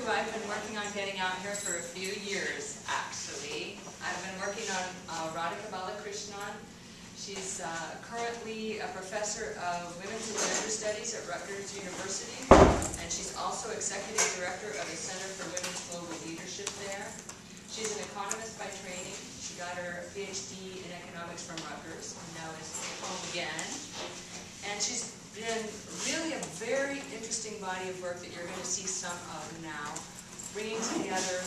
who I've been working on getting out here for a few years, actually. I've been working on Radhika Balakrishnan. She's currently a professor of women's and gender studies at Rutgers University, and she's also executive director of the Center for Women's Global Leadership there. She's an economist by training. She got her PhD in economics from Rutgers, and now is home again. And she's been really a very interesting body of work that you're going to see some of now, bringing together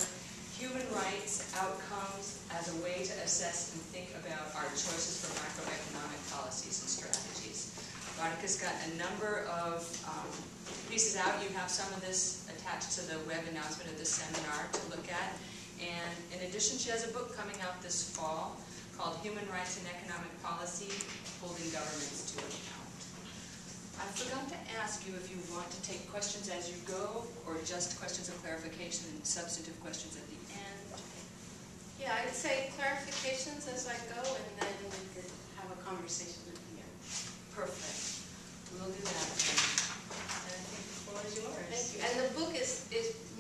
human rights outcomes as a way to assess and think about our choices for macroeconomic policies and strategies. Radhika's got a number of pieces out. You have some of this attached to the web announcement of this seminar to look at. And in addition, she has a book coming out this fall called Human Rights and Economic Policy, Holding Governments to Account. I forgot to ask you if you want to take questions as you go, or just questions of clarification and substantive questions at the end. Yeah, I'd say clarifications as I go, and then we could have a conversation at the end. Perfect. We'll do that. And I think the floor is yours. Thank you. And the book is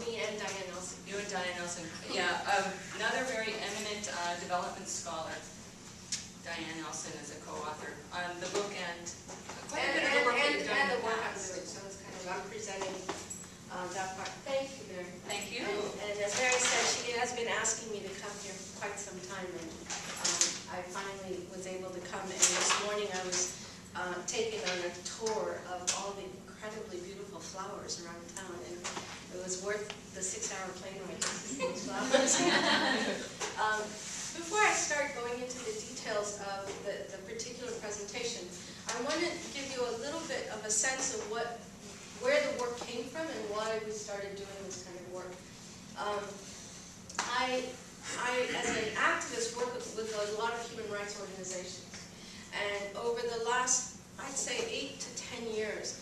me and Diane Nelson. You and Diane Nelson. Yeah, another very eminent development scholar. Diane Nelson is a co-author on the book and quite a bit of the work that you've done in the past. So it's kind of, I'm presenting that part. Thank you, Mary. Thank you. And as Mary said, she has been asking me to come here for quite some time, and I finally was able to come. And this morning I was taken on a tour of all the incredibly beautiful flowers around town, and it was worth the 6-hour plane ride to see those flowers. Before I start going into the details of the particular presentation, I want to give you a little bit of a sense of where the work came from and why we started doing this kind of work. I, as an activist, work with a lot of human rights organizations. And over the last, I'd say, 8 to 10 years,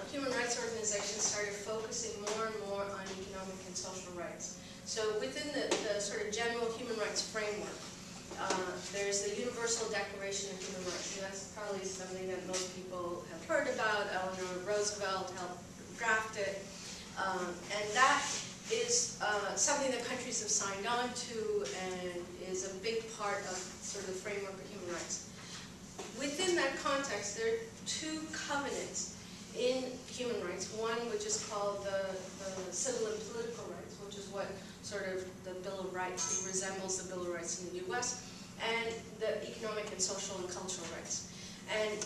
human rights organizations started focusing more and more on economic and social rights. So within the sort of general human rights framework, there's the Universal Declaration of Human Rights, and that's probably something that most people have heard about. Eleanor Roosevelt helped draft it, and that is something that countries have signed on to and is a big part of sort of the framework of human rights. Within that context, there are 2 covenants in human rights, one which is called the civil and political rights, which is what sort of the Bill of Rights, it resembles the Bill of Rights in the US, and the economic and social and cultural rights. And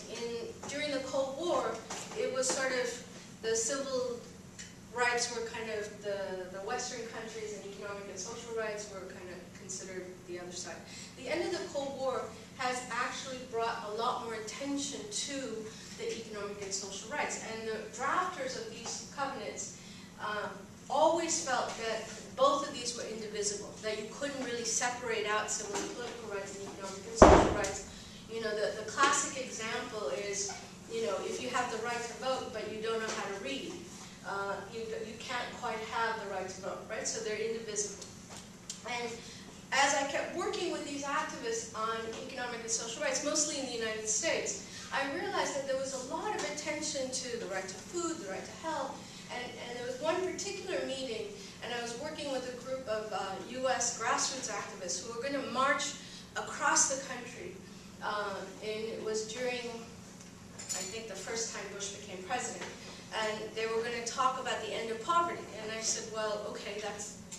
during the Cold War, it was sort of, the civil rights were kind of the Western countries, and economic and social rights were kind of considered the other side. The end of the Cold War has actually brought a lot more attention to the economic and social rights. And the drafters of these covenants always felt that both of these were indivisible, that you couldn't really separate out civil and political rights and economic and social rights. You know, the classic example is, you know, if you have the right to vote but you don't know how to read, you can't quite have the right to vote, right? So they're indivisible. And as I kept working with these activists on economic and social rights, mostly in the United States, I realized that there was a lot of attention to the right to food, the right to health, and there was one particular meeting, and I was working with a group of US grassroots activists who were going to march across the country, and it was during, I think, the first time Bush became president, and they were going to talk about the end of poverty, and I said, well, okay,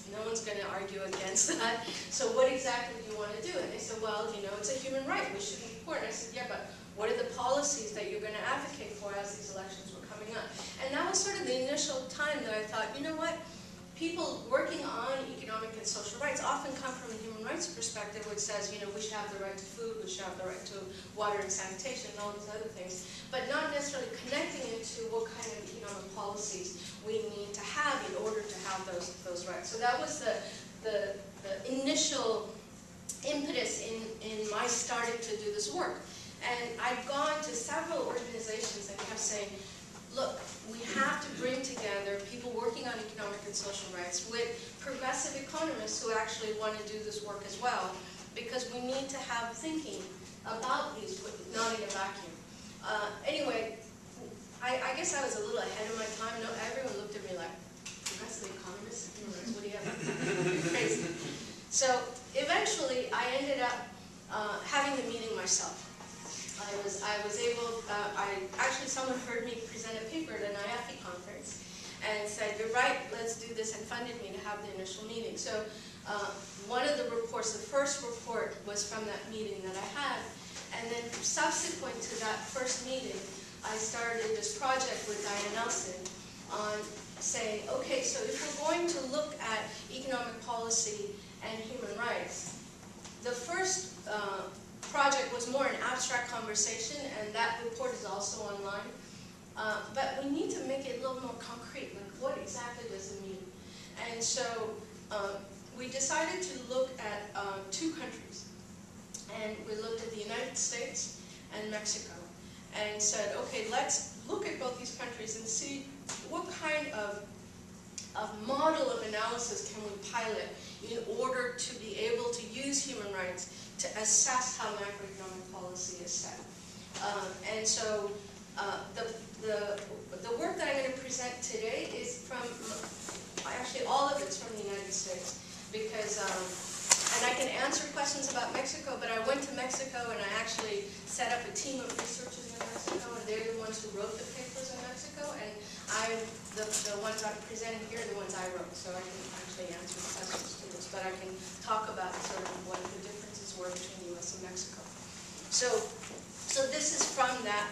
no one's going to argue against that, so what exactly do you want to do? And they said, well, you know, it's a human right, we should be poor. And I said, yeah, but what are the policies that you're going to advocate for as these elections were coming up? And that was sort of the initial time that I thought, you know what, people working on economic and social rights often come from a human rights perspective, which says, you know, we should have the right to food, we should have the right to water and sanitation, and all these other things, but not necessarily connecting it to what kind of economic policies we need to have in order to have those rights. So that was the initial impetus in my starting to do this work. And I've gone to several organizations that kept saying, look, we have to bring together people working on economic and social rights with progressive economists who actually want to do this work as well, because we need to have thinking about these, not in a vacuum. Anyway, I guess I was a little ahead of my time. No, everyone looked at me like, progressive economists? So eventually, I ended up having the meeting myself. Actually someone heard me present a paper at an IAFI conference and said, "You're right, let's do this," and funded me to have the initial meeting. So one of the reports, the first report, was from that meeting that I had. And then subsequent to that first meeting, I started this project with Diane Nelson on saying, okay, so if we're going to look at economic policy and human rights, the first project was more an abstract conversation, and that report is also online. But we need to make it a little more concrete, like what exactly does it mean? And so we decided to look at 2 countries. And we looked at the United States and Mexico and said, okay, let's look at both these countries and see what kind of model of analysis can we pilot in order to be able to use human rights to assess how macroeconomic policy is set. And so the work that I'm going to present today is from, actually all of it's from the United States, because and I can answer questions about Mexico, but I went to Mexico and I actually set up a team of researchers in Mexico, and they're the ones who wrote the papers in Mexico, and the ones I'm presenting here are the ones I wrote, so I can actually answer questions to this, but I can talk about sort of what the differences were between the U.S. and Mexico. So this is from that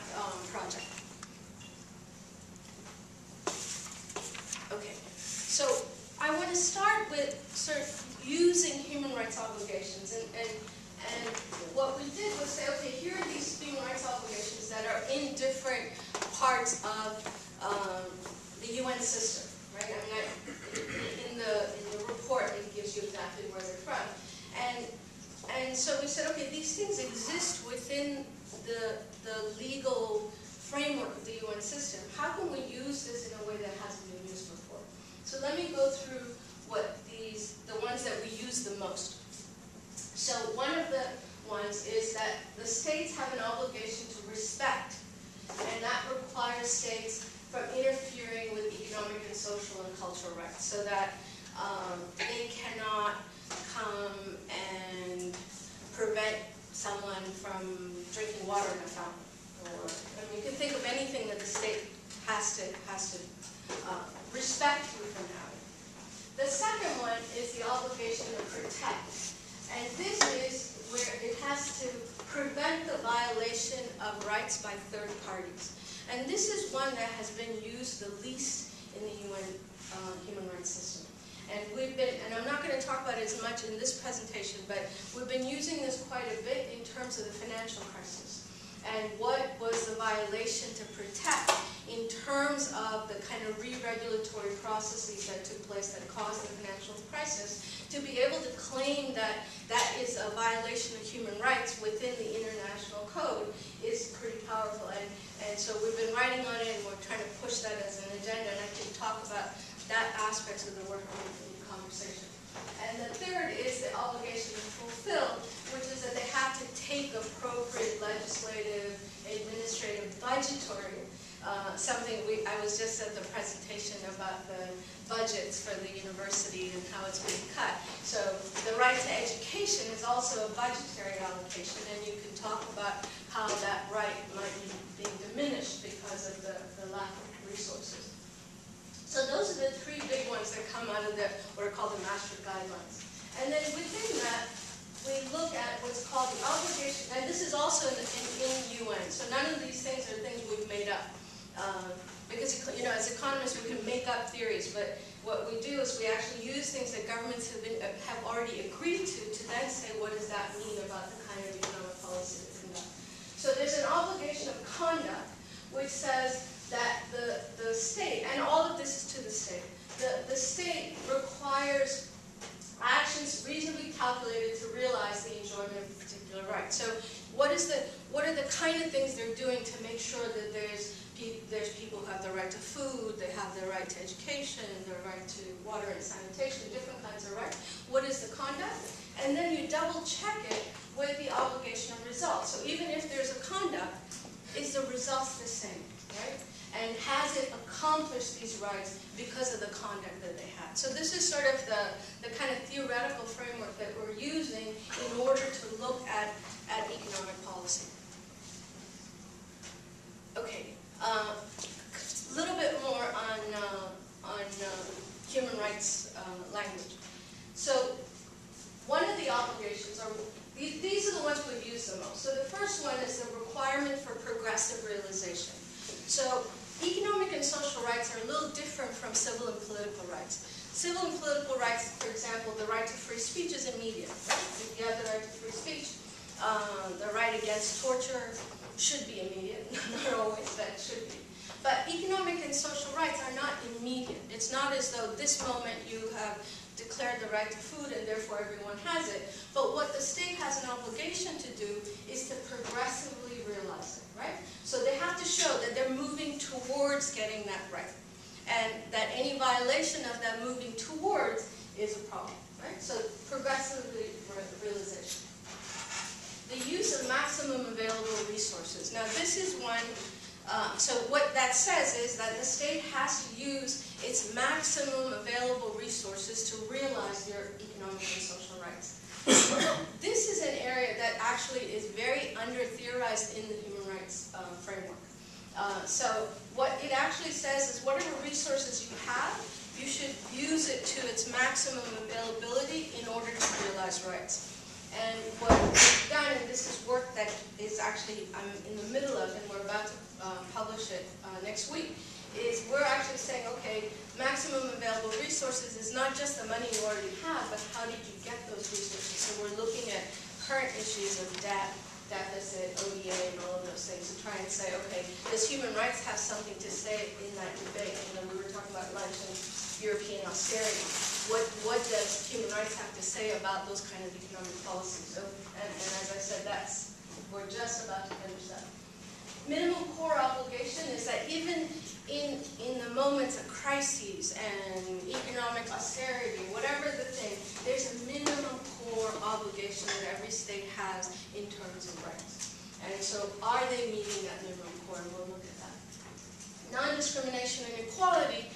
project. Okay, so I want to start with sort of using human rights obligations, and what we did was say, okay, here are these human rights obligations that are in different parts of the UN system, right? I mean, in the report it gives you exactly where they're from, and so we said, okay, these things exist within the legal framework of the UN system. How can we use this in a way that hasn't been used before? So let me go through the ones that we use the most. So one of the ones is that the states have an obligation to respect, and that requires states from interfering with economic and social and cultural rights, so that they cannot come and prevent someone from drinking water in a fountain. Or, I mean, you can think of anything that the state has to respect you from having. The second one is the obligation to protect. And this is where it has to prevent the violation of rights by third parties. And this is one that has been used the least in the UN human rights system. And I'm not going to talk about it as much in this presentation, but we've been using this quite a bit in terms of the financial crisis. And what was the violation to protect in terms of the kind of re-regulatory processes that took place that caused the financial crisis, to be able to claim that that is a violation of human rights within the international code is pretty powerful. And so we've been writing on it, and we're trying to push that as an agenda, and I can talk about that aspect of the work in the conversation. And the third is the obligation to fulfill, which is that they have to take appropriate legislative, administrative, budgetary, I was just at the presentation about the budgets for the university and how it's being cut. So the right to education is also a budgetary allocation, and you can talk about how that right might be being diminished because of the lack of resources. So those are the 3 big ones that come out of what are called the Maastricht guidelines. And then within that, we look at what's called the obligation, and this is also in UN. So none of these things are things we've made up. Because, you know, as economists, we can make up theories, but what we do is we actually use things that governments have already agreed to then say, what does that mean about the kind of economic policy to conduct? So there's an obligation of conduct, which says that the state, and all of this is to the state, the state requires actions reasonably calculated to realize the enjoyment of a particular right. So what are the kind of things they're doing to make sure that there's people who have the right to food, they have the right to education, the right to water and sanitation, different kinds of rights. What is the conduct? And then you double check it with the obligation of results. So even if there's a conduct, is the results the same, right? And has it accomplished these rights because of the conduct that they had? So this is sort of the kind of theoretical framework that we're using in order to look at economic policy. Okay, a little bit more on human rights language. So one of the obligations are, these are the ones we've used the most. So the first one is the requirement for progressive realization. So economic and social rights are a little different from civil and political rights. Civil and political rights, for example, the right to free speech is immediate. Right? You have the right to free speech. The right against torture should be immediate. Not always, but it should be. But economic and social rights are not immediate. It's not as though this moment you have declared the right to food and therefore everyone has it. But what the state has an obligation to do is to progressively realize it, right? So they have to show that they're moving towards getting that right. And that any violation of that moving towards is a problem, right? So progressively realization. The use of maximum available resources. Now this is one, so what that says is that the state has to use its maximum available resources to realize their economic and social rights. This is an area that actually is very under-theorized in the human rights framework. So what it actually says is whatever resources you have, you should use it to its maximum availability in order to realize rights. And what we've done, and this is work that is actually I'm in the middle of, and we're about to publish it next week, is we're actually saying, okay, maximum available resources is not just the money you already have, but how did you get those resources? So we're looking at current issues of debt, deficit, ODA, and all of those things to try and say, okay, does human rights have something to say in that debate? You know, we were talking about lunch and European austerity. What does human rights have to say about those kind of economic policies? So, and as I said, we're just about to finish that. Minimum core obligation is that even in the moments of crises and economic austerity, whatever the thing, there's a minimum core obligation that every state has in terms of rights. And so are they meeting that minimum core? And we'll look at that. Non-discrimination and equality,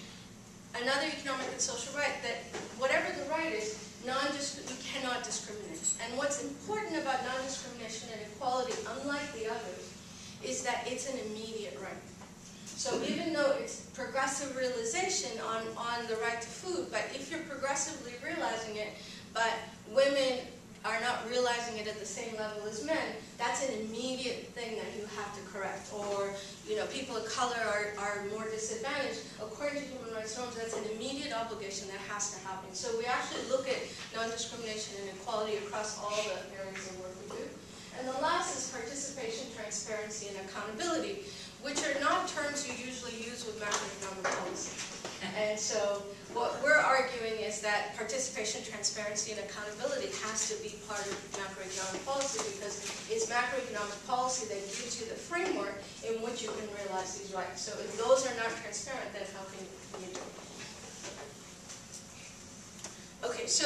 another economic and social right, that whatever the right is, you cannot discriminate. And what's important about non-discrimination and equality, unlike the others, is that it's an immediate right. So even though it's progressive realization on the right to food, but if you're progressively realizing it, but women are not realizing it at the same level as men, that's an immediate thing that you have to correct. Or, you know, people of color are more disadvantaged. According to human rights norms, that's an immediate obligation that has to happen. So we actually look at non-discrimination and equality across all the areas of work we do. And the last is participation, transparency, and accountability, which are not terms you usually use with macroeconomic policy. And so what we're arguing is that participation, transparency, and accountability has to be part of macroeconomic policy because it's macroeconomic policy that gives you the framework in which you can realize these rights. So if those are not transparent, then how can you do it? Okay, so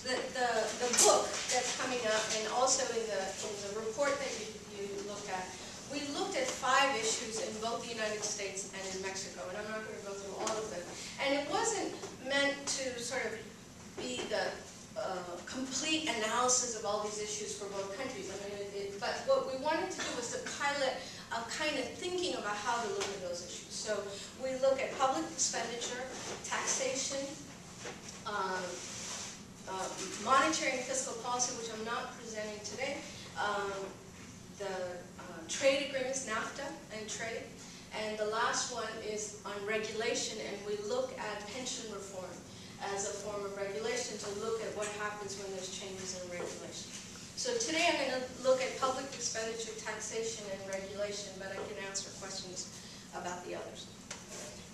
the book that's coming up, and also in the report that you look at, we looked at 5 issues in both the United States and in Mexico, and I'm not going to go through all of them. And it wasn't meant to sort of be the complete analysis of all these issues for both countries. I mean, but what we wanted to do was to pilot a kind of thinking about how to look at those issues. So we look at public expenditure, taxation, monetary and fiscal policy, which I'm not presenting today, the trade agreements, NAFTA and trade, and the last one is on regulation, and we look at pension reform as a form of regulation to look at what happens when there's changes in regulation. So today I'm going to look at public expenditure, taxation, and regulation, but I can answer questions about the others.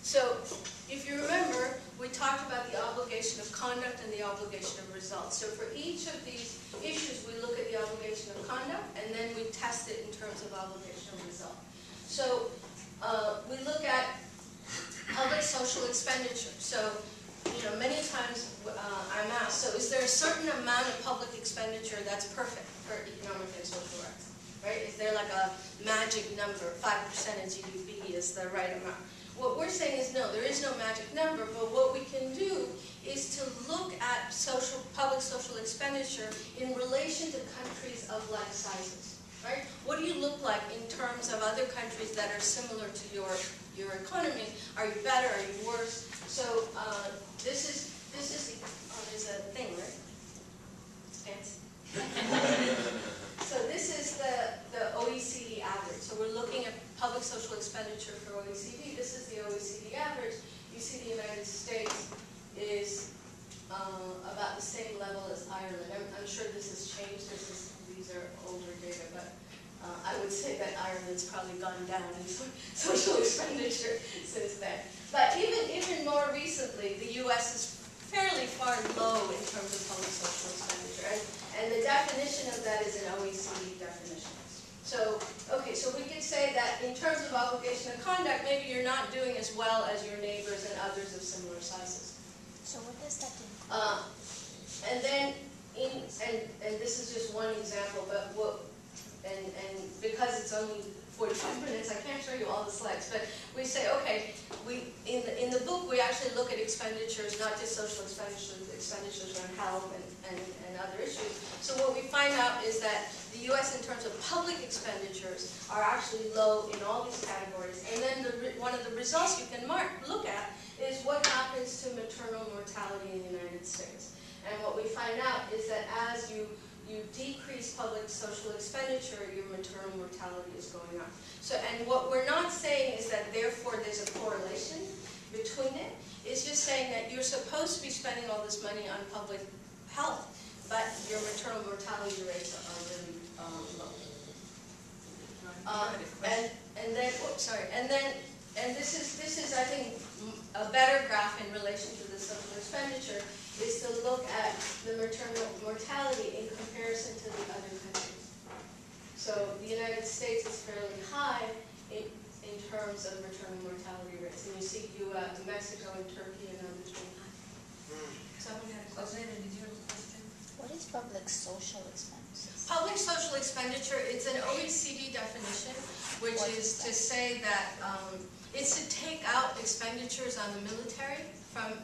So if you remember, we talked about the obligation of conduct and the obligation of results. So for each of these issues, we look at the obligation of conduct, and then we test it in terms of obligation of result. So we look at public social expenditure. So, you know, many times I'm asked, so is there a certain amount of public expenditure that's perfect for economic and social rights? right? Is there like a magic number, 5% of GDP is the right amount? What we're saying is no, there is no magic number, but what we can do is to look at public social expenditure in relation to countries of like sizes, right? What do you look like in terms of other countries that are similar to your economy? Are you better? Are you worse? So this is the, oh, there's a thing, right? It's fancy. So this is the OECD average. So we're looking at public social expenditure for OECD. This is the OECD average. You see the United States is about the same level as Ireland. I'm sure this has changed. These are older data, but I would say that Ireland's probably gone down in social expenditure since then. But even more recently, the U.S. is fairly far low in terms of public social expenditure. And the definition of that is an OECD definition. So, okay, so we could say that in terms of obligation of conduct, maybe you're not doing as well as your neighbors and others of similar sizes. So what does that include? And then, and this is just one example, but and because it's only 45 minutes, I can't show you all the slides, but we say, okay, in the book we actually look at expenditures, not just social expenditures on health and other issues. So what we find out is that the U.S. in terms of public expenditures are actually low in all these categories. And then one of the results you can look at is what happens to maternal mortality in the United States. And what we find out is that as you decrease public social expenditure, your maternal mortality is going up. So, and what we're not saying is that therefore there's a correlation between it. It's just saying that you're supposed to be spending all this money on public health, but your maternal mortality rates are really low. And then, oops, sorry, and this is I think a better graph in relation to the social expenditure is to look at the maternal mortality in comparison to the other countries. So the United States is fairly high in terms of maternal mortality rates, and you see Mexico and Turkey and others being high. Someone had a question? Did you have a question? What is public social expenses? Public social expenditure, it's an OECD definition, which is to say that it's to take out expenditures on the military from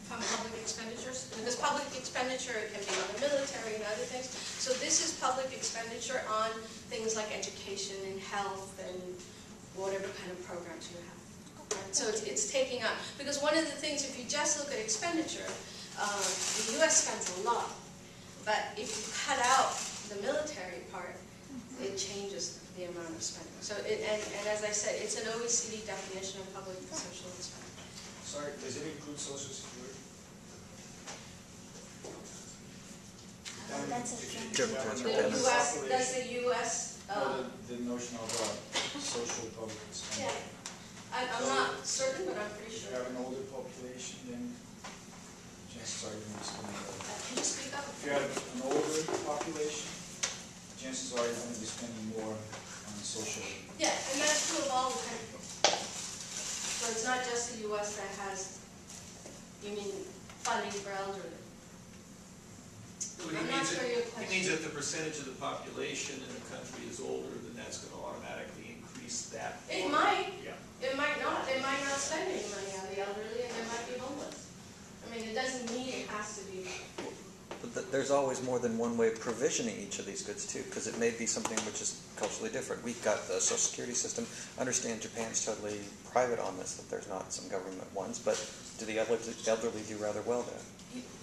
public expenditures, because public expenditure can be on the military and other things. So this is public expenditure on things like education and health and whatever kind of programs you have. Right? So it's taking out, because one of the things, if you just look at expenditure, the U.S. spends a lot, but if you cut out the military part, it changes the amount of spending. So and as I said, it's an OECD definition of public social expenditure. Sorry, does it include Social Security? That's a Does the U.S. The notion of social public expenditure. Yeah, I'm not certain, but I'm pretty If you sure. have an older population, then chances are you're going to be spending more. Can you speak up? If you have an older population, chances are you're going to be spending more on social. Yeah, and that's true of all the countries. So it's not just the U.S. that has, you mean, funding for elderly. I'm not sure your question. He means if the percentage of the population in the country is older, then that's going to automatically increase that. It might. Yeah. It might not. They might not spend any money on the elderly, and they might be homeless. I mean, it doesn't mean it has to be. But there's always more than one way of provisioning each of these goods too, because it may be something which is culturally different. We've got the Social Security system. I understand Japan's totally private on this, that there's not some government ones, but do the elderly do rather well there?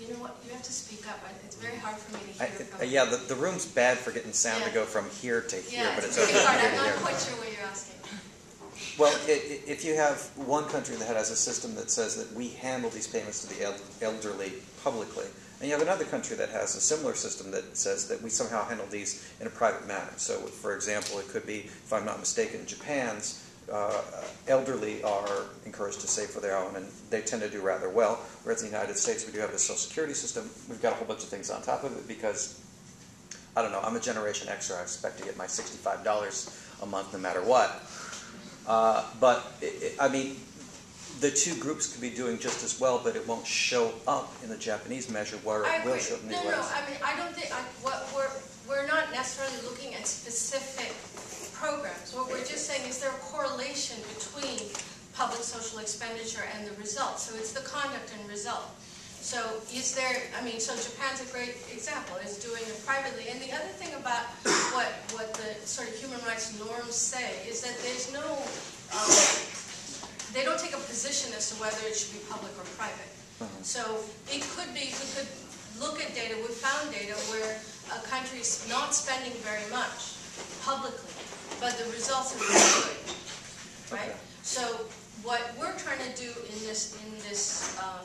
You know what? You have to speak up. It's very hard for me to hear from yeah, the room's bad for getting sound to go from here to here, but it's okay pretty hard. from I'm here to not here. quite sure what you're asking. Well, if you have one country that has a system that says that we handle these payments to the elderly publicly, and you have another country that has a similar system that says that we somehow handle these in a private manner. So, for example, it could be, if I'm not mistaken, Japan's elderly are encouraged to save for their own, and they tend to do rather well. Whereas in the United States, we do have the Social Security system. We've got a whole bunch of things on top of it because, I don't know, I'm a Generation Xer. I expect to get my $65 a month no matter what. But, I mean, the two groups could be doing just as well, but it won't show up in the Japanese measure where it will show up in the No, US. I mean, I don't think, we're not necessarily looking at specific programs. What we're just saying is there a correlation between public social expenditure and the result. So it's the conduct and result. So is there, I mean, so Japan's a great example, is doing it privately. And the other thing about what the sort of human rights norms say is that there's no, they don't take a position as to whether it should be public or private. So it could be, we could look at data, we found data where a country's not spending very much publicly, but the results are really good, right? So what we're trying to do in this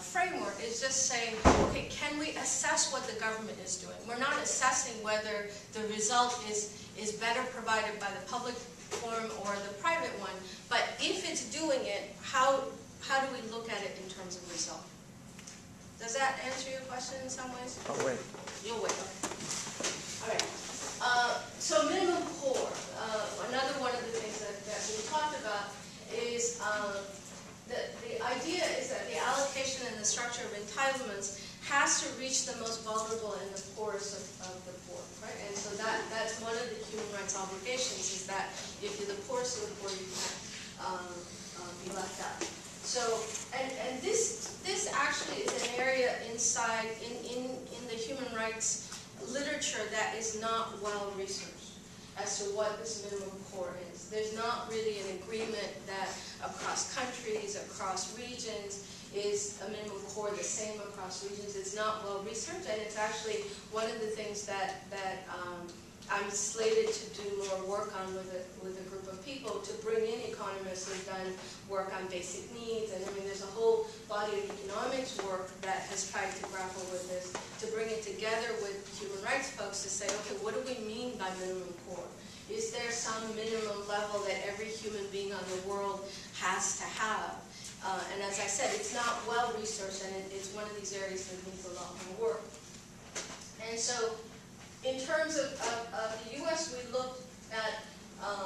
framework is just saying, okay, can we assess what the government is doing? We're not assessing whether the result is better provided by the public form or the private one, but if it's doing it, how do we look at it in terms of result? Does that answer your question in some ways? Oh, wait. You'll wait. All right. So minimum core, another one of the things that we talked about is the idea is that the allocation and the structure of entitlements has to reach the most vulnerable and the poorest of the poor, right? And so that's one of the human rights obligations, is that if you're the poorest of the poor, you can't be left out. So, and this actually is an area inside in the human rights literature that is not well researched as to what this minimum core is. There's not really an agreement that across countries, across regions, is a minimum core the same across regions. It's not well researched, and it's actually one of the things that I'm slated to do more work on with a group of people, to bring in economists who've done work on basic needs, and I mean there's a whole body of economics work that has tried to grapple with this, to bring it together with human rights folks to say, okay, what do we mean by minimum core? Is there some minimum level that every human being on the world has to have? And as I said, it's not well researched, and it's one of these areas that needs a lot more work. And so, in terms of the U.S., we looked at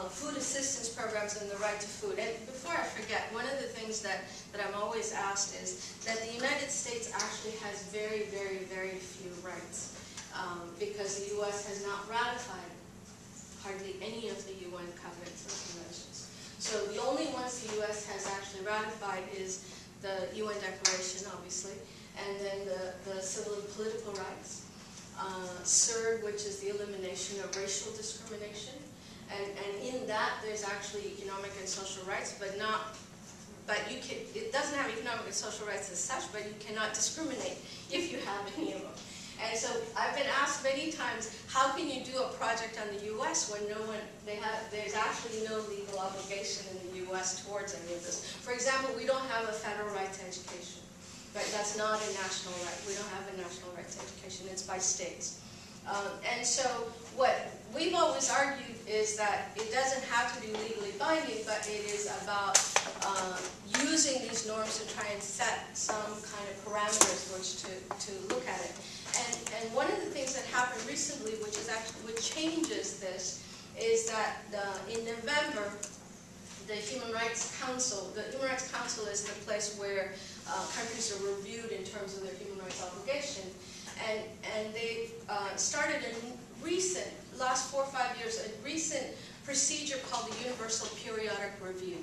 food assistance programs and the right to food. And before I forget, one of the things that I'm always asked is that the United States actually has very, very, very few rights, because the U.S. has not ratified hardly any of the UN covenants or conventions. So the only ones the U.S. has actually ratified is the UN Declaration, obviously, and then the civil and political rights. CERD, which is the elimination of racial discrimination, and in that there's actually economic and social rights, but it doesn't have economic and social rights as such, but you cannot discriminate if you have any of them. And so I've been asked many times, how can you do a project on the U.S. when there's actually no legal obligation in the U.S. towards any of this? For example, we don't have a federal right to education. Right? That's not a national right. We don't have a national right to education. It's by states. And so what we've always argued is that it doesn't have to be legally binding, but it is about using these norms to try and set some kind of parameters which to look at it. And one of the things that happened recently, which changes this, is that in November, the Human Rights Council is the place where countries are reviewed in terms of their human rights obligation, and they've started last 4 or 5 years, a recent procedure called the Universal Periodic Review,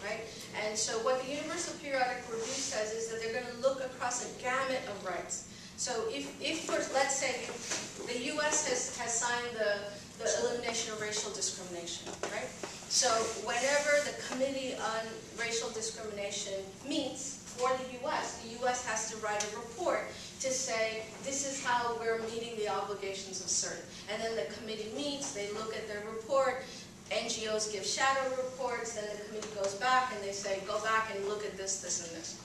right? And so what the Universal Periodic Review says is that they're going to look across a gamut of rights. So if let's say the U.S. has signed the elimination of racial discrimination, right? So whenever the Committee on Racial Discrimination meets for the U.S. has to write a report to say, this is how we're meeting the obligations of CERT. And then the committee meets, they look at their report, NGOs give shadow reports, then the committee goes back and they say, go back and look at this, this, and this.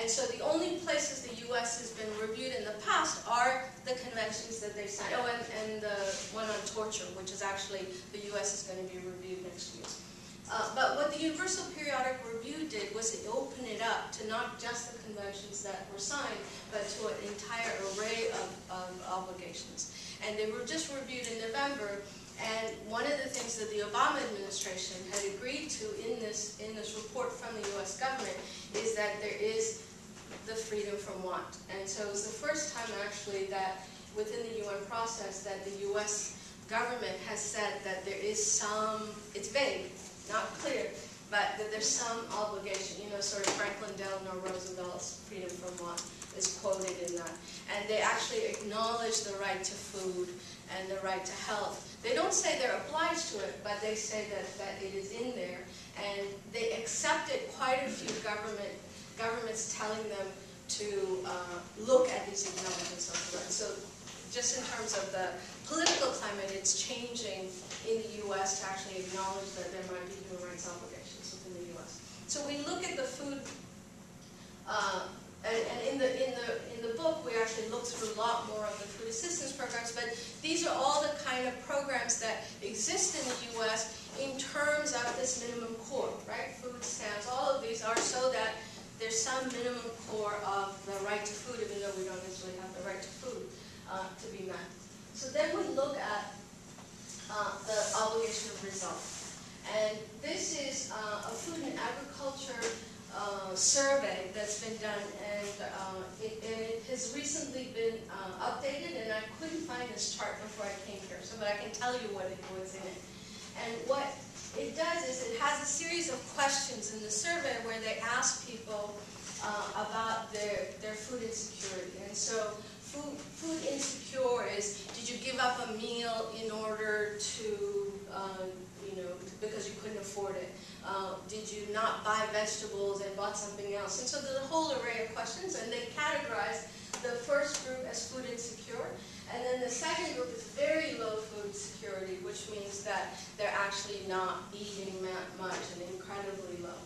And so the only places the U.S. has been reviewed in the past are the conventions that they've signed. Oh, and the one on torture, which is actually the U.S. is going to be reviewed next year. But what the Universal Periodic Review did was it opened it up to not just the conventions that were signed, but to an entire array of obligations. And they were just reviewed in November. And one of the things that the Obama administration had agreed to in this report from the U.S. government is that freedom from want. And so it was the first time actually that within the UN process that the US government has said that there is some, it's vague, not clear, but that there's some obligation, sort of Franklin Delano Roosevelt's freedom from want is quoted in that. And they actually acknowledge the right to food and the right to health. They don't say they're obliged to it, but they say that it is in there. And they accepted quite a few governments telling them to look at these acknowledgements of the rights. So just in terms of the political climate, it's changing in the U.S. to actually acknowledge that there might be human rights obligations within the U.S. So we look at the food, and in the book we actually look through a lot more of the food assistance programs, but these are all the kind of programs that exist in the U.S. in terms of this minimum core, right? Food stamps, all of these are so that there's some minimum core of the right to food, even though we don't necessarily have the right to food to be met. So then we look at the obligation of result. And this is a food and agriculture survey that's been done, and it has recently been updated, and I couldn't find this chart before I came here, but I can tell you what's in it. And what it does is it has a series of questions in the survey where they ask people about their food insecurity. And so food insecure is, did you give up a meal in order to, because you couldn't afford it? Did you not buy vegetables and bought something else? And so there's a whole array of questions, and they categorize the first group as food insecure, and then the second group is very low food security, which means that they're actually not eating that much and incredibly low.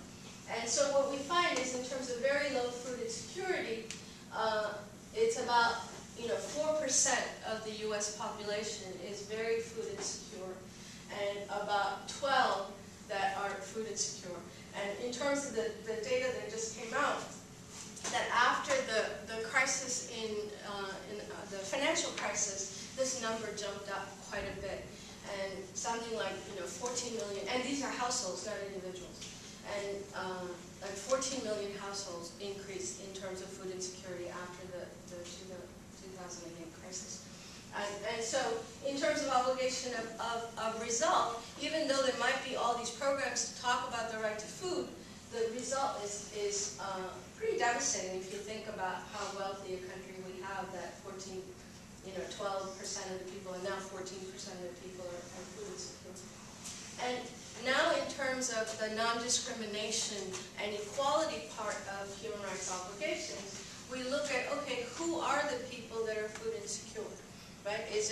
And so what we find is in terms of very low food insecurity, it's about 4% of the U.S. population is very food insecure, and about 12 that are food insecure. And in terms of the data that just came out, that after the crisis in the financial crisis, this number jumped up quite a bit, and something like 14 million, and these are households, not individuals, and like 14 million households increased in terms of food insecurity after the 2008 crisis. And so, in terms of obligation of result, even though there might be all these programs to talk about the right to food, the result is pretty devastating if you think about how wealthy a country we have, that 12% of the people, and now 14% of the people are food insecure. And now in terms of the non-discrimination and equality part of human rights obligations, we look at, okay, who are the people that are food insecure? Right? Is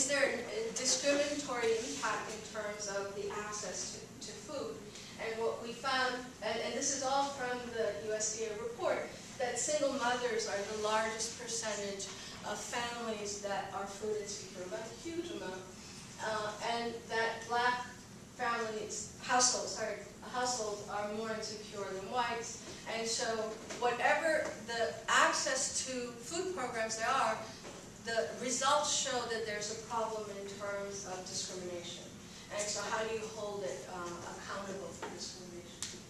there a discriminatory impact in terms of the access to food? And what we found, and this is all from the USDA report, that single mothers are the largest percentage of families that are food insecure, about a huge amount, and that black households are more insecure than whites. And so whatever the access to food programs there are, the results show that there's a problem in terms of discrimination. And so how do you hold it accountable for discrimination?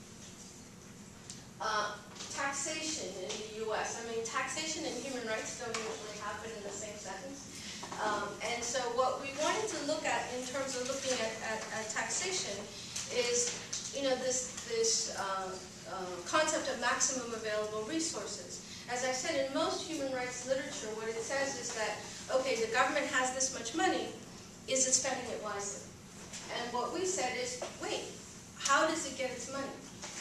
Taxation in the U.S. I mean, taxation and human rights don't usually happen in the same sentence. And so what we wanted to look at in terms of looking at taxation is, this concept of maximum available resources. As I said, in most human rights literature, what it says is that, okay, the government has this much money, is it spending it wisely? And what we said is, wait, how does it get its money?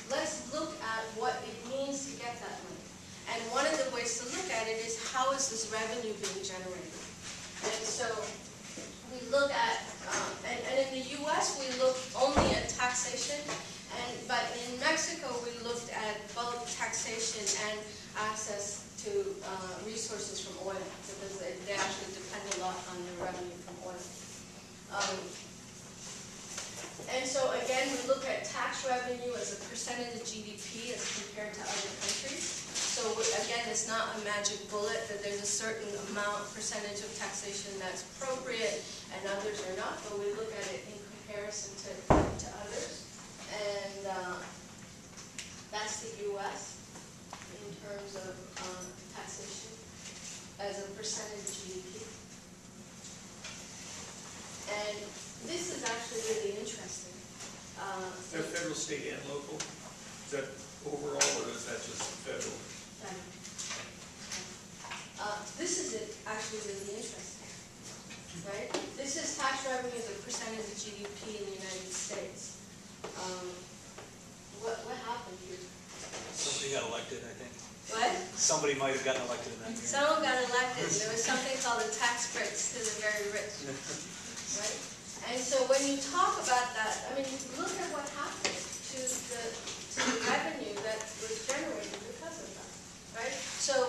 Let's look at what it means to get that money. And one of the ways to look at it is, how is this revenue being generated? And so we look at, and in the U.S. we look only at taxation, but in Mexico we looked at both taxation and access to resources from oil, because they actually depend a lot on the revenue from oil. And so again, we look at tax revenue as a percentage of GDP as compared to other countries. So again, it's not a magic bullet that there's a certain percentage of taxation that's appropriate and others are not, but we look at it in comparison to others. And that's the U.S. in terms of state and local? Is that overall, or is that just federal? This is actually really interesting, right? This is tax revenue as a percentage of GDP in the United States. What happened here? Somebody got elected, I think. What? Somebody might have gotten elected in that year. Someone got elected, and there was something called the tax breaks to the very rich, right? And so when you talk about that, I mean, look at what happened to the revenue that was generated because of that, right? So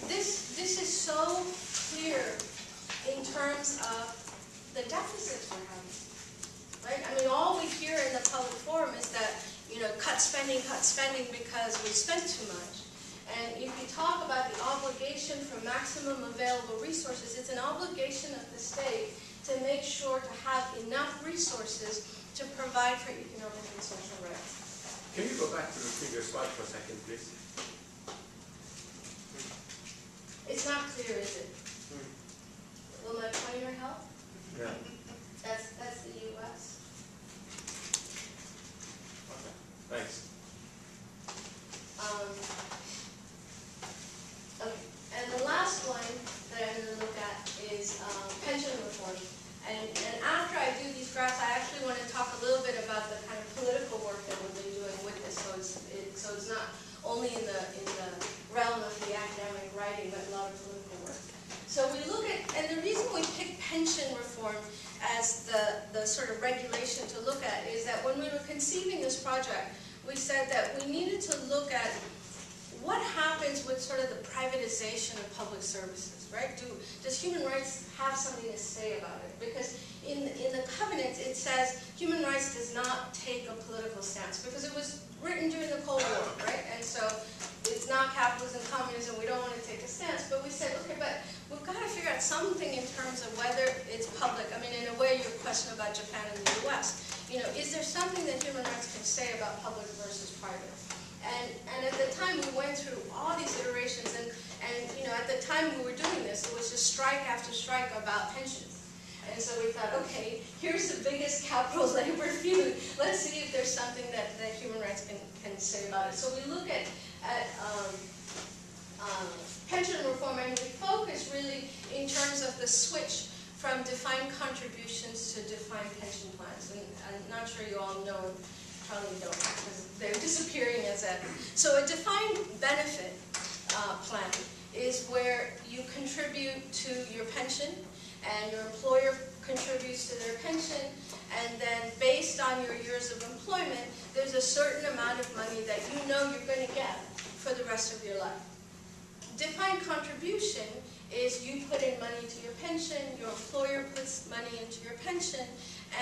this is so clear in terms of the deficits we're having, right? I mean, all we hear in the public forum is that, you know, cut spending because we spent too much. And if you talk about the obligation for maximum available resources, it's an obligation of the state to make sure to have enough resources to provide for economic and social rights. Can you go back to the previous slide for a second, please? It's not clear, is it? Will my pointer help? Yeah. That's the U.S. Okay. Thanks. Okay, and the last one that I'm going to look at is pension reform. And after I do these graphs, I actually want to talk a little bit about the kind of political work that we've been doing with this. So it's not only in the realm of the academic writing, but a lot of political work. So we look at, and the reason we pick pension reform as the sort of regulation to look at is that when we were conceiving this project, we said that we needed to look at what happens with sort of the privatization of public services, right? Does human rights have something to say about it? Because in the covenants it says human rights does not take a political stance because it was written during the Cold War, right? And so it's not capitalism, communism, we don't want to take a stance. But we said, okay, but we've got to figure out something in terms of whether it's public. I mean, in a way, your question about Japan and the US, you know, is there something that human rights can say about public versus private? And at the time, we went through all these iterations, and you know, at the time we were doing this, it was just strike after strike about pensions. And so we thought, okay, here's the biggest capital labor feud. Let's see if there's something that human rights can say about it. So we look at pension reform, and we focus really in terms of the switch from defined contributions to defined pension plans. And I'm not sure you all know. Probably don't, because they're disappearing as a... So a defined benefit plan is where you contribute to your pension, and your employer contributes to their pension, and then based on your years of employment, there's a certain amount of money that you know you're going to get for the rest of your life. Defined contribution is you put in money to your pension, your employer puts money into your pension,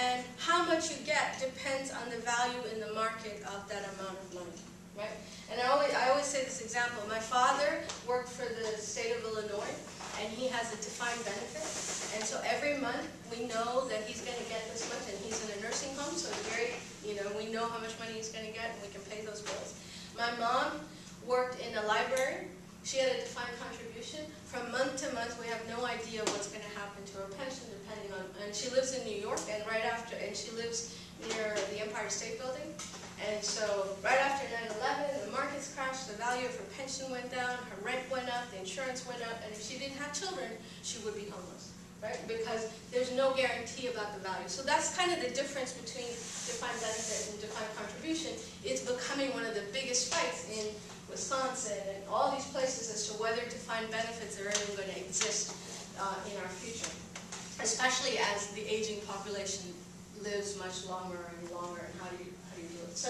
and how much you get depends on the value in the market of that amount of money, right? And I always say this example. My father worked for the state of Illinois, and he has a defined benefit. And so every month we know that he's going to get this much, and he's in a nursing home, so it's very, you know, we know how much money he's going to get, and we can pay those bills. My mom worked in a library. She had a defined contribution. From month to month, we have no idea what's going to happen to her pension, depending on, and she lives in New York, and she lives near the Empire State Building. And so right after 9/11, the markets crashed, the value of her pension went down, her rent went up, the insurance went up, and if she didn't have children, she would be homeless, right? Because there's no guarantee about the value. So that's kind of the difference between defined benefit and defined contribution. It's becoming one of the biggest fights in Wisconsin and all these places as to whether defined benefits are even going to exist in our future, especially as the aging population lives much longer and longer, and how do you do it? So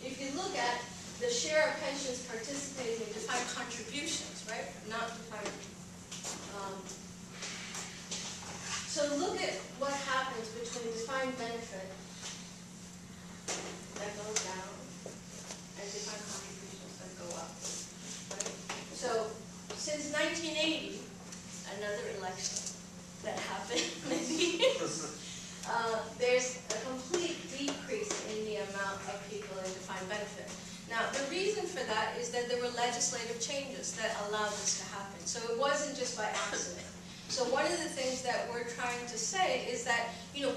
if you look at the share of pensions participating in defined contributions, right, not defined. So look at what happens between defined benefit that goes down and defined contributions that go up. Right? So since 1980, another election that happened, maybe, there's a complete decrease in the amount of people in defined benefit. Now, the reason for that is that there were legislative changes that allowed this to happen. So it wasn't just by accident. So one of the things that we're trying to say is that,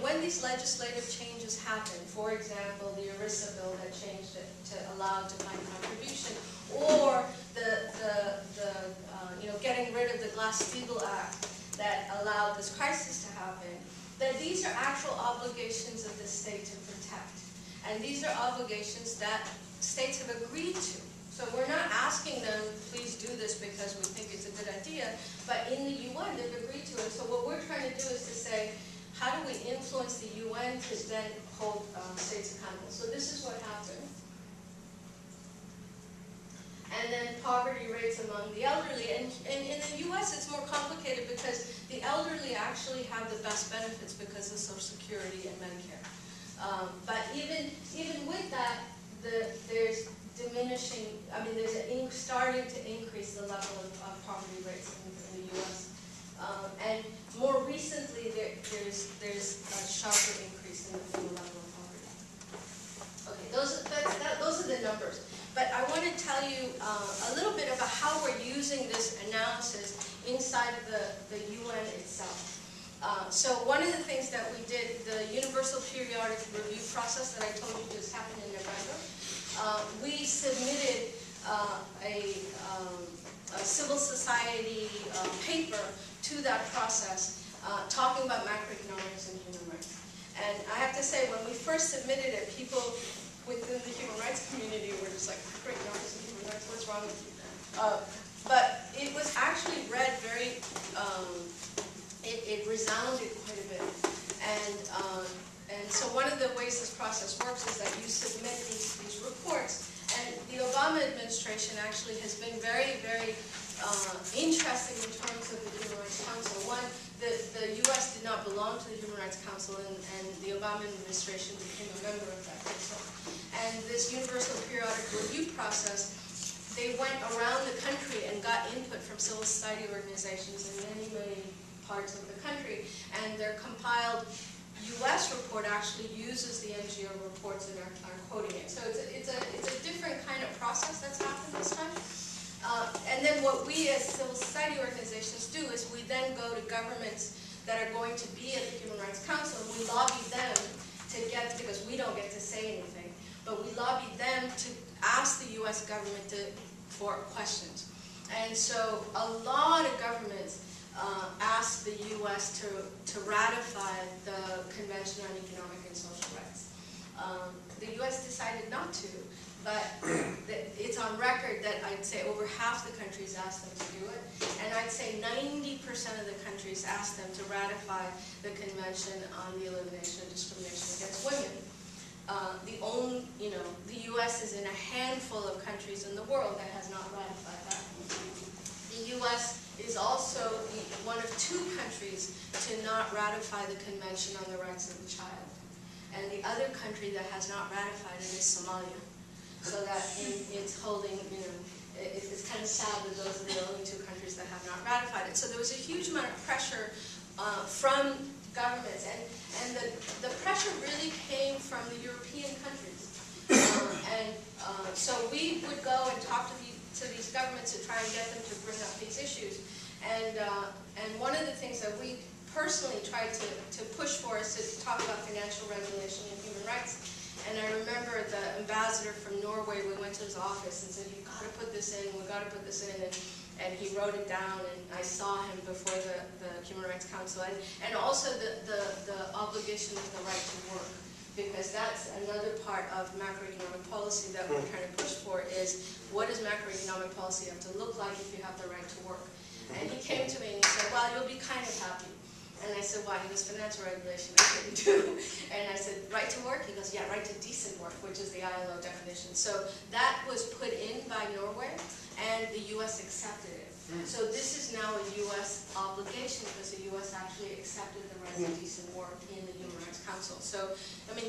when these legislative changes happen, for example, the ERISA bill that changed it to allow defined contribution, or the getting rid of the Glass-Steagall Act that allowed this crisis to happen, that these are actual obligations of the state to protect. And these are obligations that states have agreed to. So we're not asking them, please do this because we think it's a good idea, but in the UN they've agreed to it. So what we're trying to do is to say, how do we influence the UN to then hold states accountable? So this is what happened. And then poverty rates among the elderly. And in the US it's more complicated because the elderly actually have the best benefits because of Social Security and Medicare. But even with that, there's diminishing, there's starting to increase the level of poverty rates in the U.S. And more recently, there's a sharper increase in the level of poverty. Okay, those are the numbers. But I want to tell you a little bit about how we're using this analysis inside of the UN itself. So one of the things that we did, the Universal Periodic Review process that I told you just happened in November, we submitted a civil society paper to that process talking about macroeconomics and human rights. And I have to say, when we first submitted it, people within the human rights community were just like, macroeconomics and human rights, what's wrong with you? But it was actually read very, it resounded quite a bit. And so one of the ways this process works is that you submit these reports. And the Obama administration actually has been very, very interesting in terms of the Human Rights Council. One, the U.S. did not belong to the Human Rights Council, and the Obama administration became a member of that council. And this Universal Periodic Review process, they went around the country and got input from civil society organizations in many, many parts of the country, and their compiled U.S. report actually uses the NGO reports and are quoting it. So it's a different kind of process that's happened this time. And then what we as civil society organizations do is we then go to governments that are going to be at the Human Rights Council, and we lobby them to get, because we don't get to say anything, but we lobby them to ask the U.S. government for questions. And so a lot of governments asked the U.S. to ratify the Convention on Economic and Social Rights. The U.S. decided not to, but it's on record that I'd say over half the countries asked them to do it, and I'd say 90% of the countries asked them to ratify the Convention on the Elimination of Discrimination Against Women. The U.S. is in a handful of countries in the world that has not ratified that. The U.S. is also one of 2 countries to not ratify the Convention on the Rights of the Child. And the other country that has not ratified it is Somalia. So that it's holding, it's kind of sad that those are the only 2 countries that have not ratified it. So there was a huge amount of pressure from governments, and the pressure really came from the European countries. So we would go and talk to these governments to try and get them to bring up these issues. And one of the things that we personally tried to push for is to talk about financial regulation and human rights. And I remember the ambassador from Norway, we went to his office and said, you've got to put this in, we've got to put this in. And he wrote it down, and I saw him before the Human Rights Council. And also the obligation of the right to work, because that's another part of macroeconomic policy that we're trying to push for, is what does macroeconomic policy have to look like if you have the right to work? And he came to me and he said, well, you'll be kind of happy. And I said, why? He goes, financial regulation, I couldn't do. And I said, right to work? He goes, yeah, right to decent work, which is the ILO definition. So that was put in by Norway, and the U.S. accepted it. So this is now a U.S. obligation, because the U.S. actually accepted the right to decent work in the Human Rights Council. So,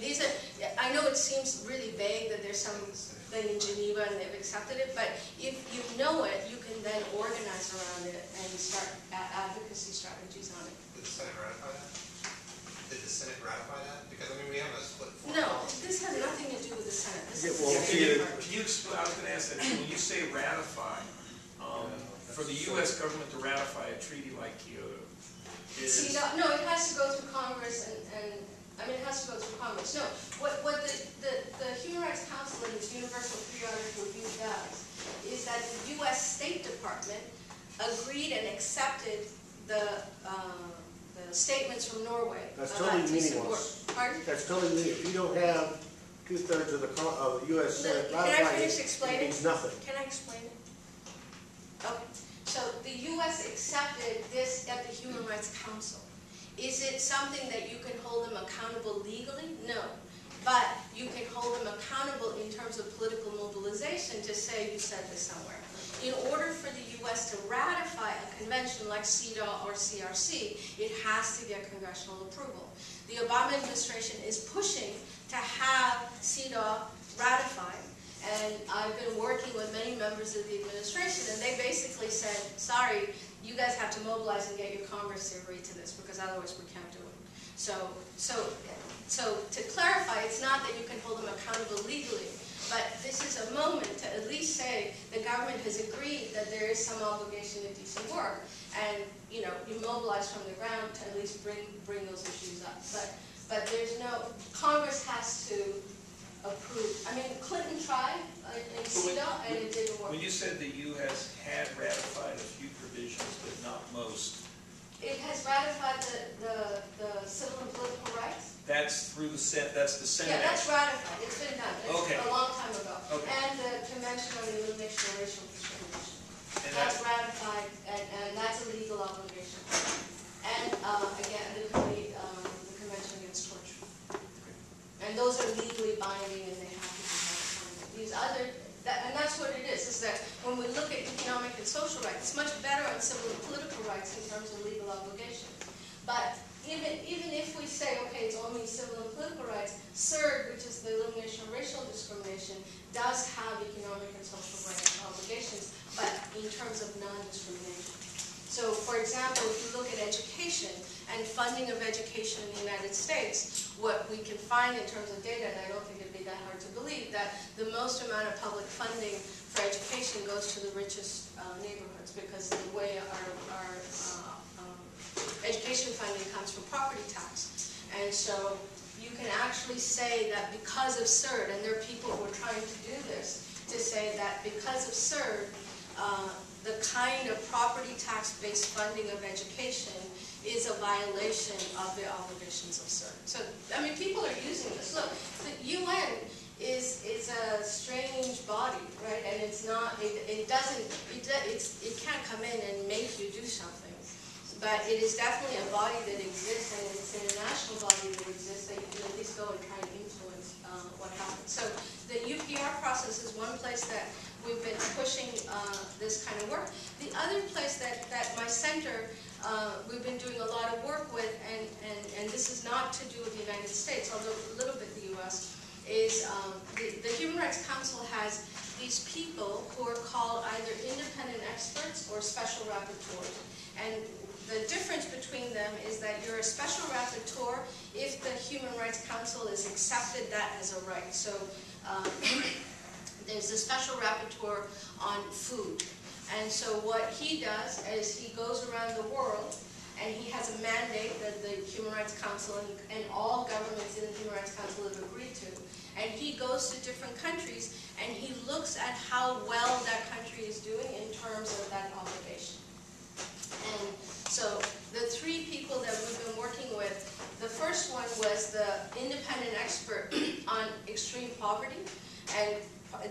these are, I know it seems really vague that there's something in Geneva and they've accepted it, but if you know it, you can then organize around it and start advocacy strategies on it. Did the Senate ratify that? Did the Senate ratify that? Because, we have a split form. No, this has nothing to do with the Senate. This is Can you explain, I was going to ask that, when you say ratify, for the U.S. government to ratify a treaty like Kyoto is... See, no, it has to go through Congress I mean, it has to go through Congress. No, what the Human Rights Council in its Universal Periodic Review does is that the U.S. State Department agreed and accepted the statements from Norway. That's totally meaningless. Pardon? That's totally meaningless. If you don't have 2/3 of the U.S. Senate ratifying it, it means nothing. Can I explain it? Okay. So the U.S. accepted this at the Human Rights Council. Is it something that you can hold them accountable legally? No. But you can hold them accountable in terms of political mobilization to say you said this somewhere. In order for the U.S. to ratify a convention like CEDAW or CRC, it has to get congressional approval. The Obama administration is pushing to have CEDAW ratified, and I've been working with many members of the administration, and they basically said, sorry, you guys have to mobilize and get your Congress to agree to this, because otherwise we can't do it. So to clarify, it's not that you can hold them accountable legally, but this is a moment to at least say the government has agreed that there is some obligation to do some work, and you mobilize from the ground to at least bring those issues up. But there's no, Congress has to approve. I mean, Clinton tried in CEDAW and it didn't work. When you said the U.S. had ratified a few provisions, but not most, it has ratified the civil and political rights. that's through the Senate. That's the Senate. Yeah, that's ratified. It's been done. It's Okay. a long time ago. Okay. And the Convention on the Elimination of Racial Discrimination. And That's ratified, and that's a legal obligation. And again, the Convention Against Torture. And those are legally binding, and they have to be ratified. These other, and that's what it is that when we look at economic and social rights, it's much better on civil and political rights in terms of legal obligations. But even if we say, okay, it's only civil and political rights, CERD, which is the Elimination of Racial Discrimination, does have economic and social rights obligations, but in terms of non-discrimination. So, for example, if you look at education and funding of education in the United States, what we can find in terms of data, and I don't think it'd be that hard to believe, that the most amount of public funding for education goes to the richest neighborhoods, because the way our education funding comes from property tax. And so you can actually say that because of CERD, and there are people who are trying to do this, to say that because of CERD, the kind of property tax-based funding of education is a violation of the obligations of CERD. So, I mean, people are using this. Look, the UN is a strange body, right? And it's not, it can't come in and make you do something. But it is definitely a body that exists, and it's an international body that exists that you can at least go and try and influence what happens. So the UPR process is one place that we've been pushing this kind of work. The other place that my center, we've been doing a lot of work with, and this is not to do with the United States, although a little bit the US, is the Human Rights Council has these people who are called either independent experts or special rapporteurs. And the difference between them is that you're a special rapporteur if the Human Rights Council has accepted that as a right. So there's a special rapporteur on food. And so what he does is he goes around the world, and he has a mandate that the Human Rights Council and all governments in the Human Rights Council have agreed to. And he goes to different countries, and he looks at how well that country is doing in terms of that obligation. And so the three people that we've been working with, the first one was the independent expert on extreme poverty. And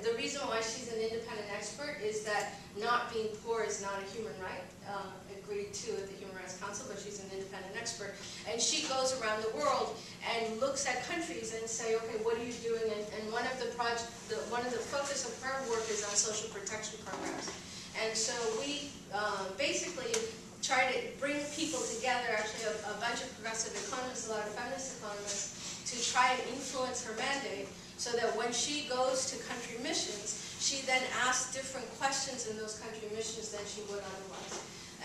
the reason why she's an independent expert is that not being poor is not a human right, agreed to at the Human Rights Council, but she's an independent expert. And she goes around the world and looks at countries and say, okay, what are you doing? And one of the focus of her work is on social protection programs. And so we basically try to bring people together, actually a bunch of progressive economists, a lot of feminist economists, to try and influence her mandate, so that when she goes to country missions, she then asks different questions in those country missions than she would otherwise.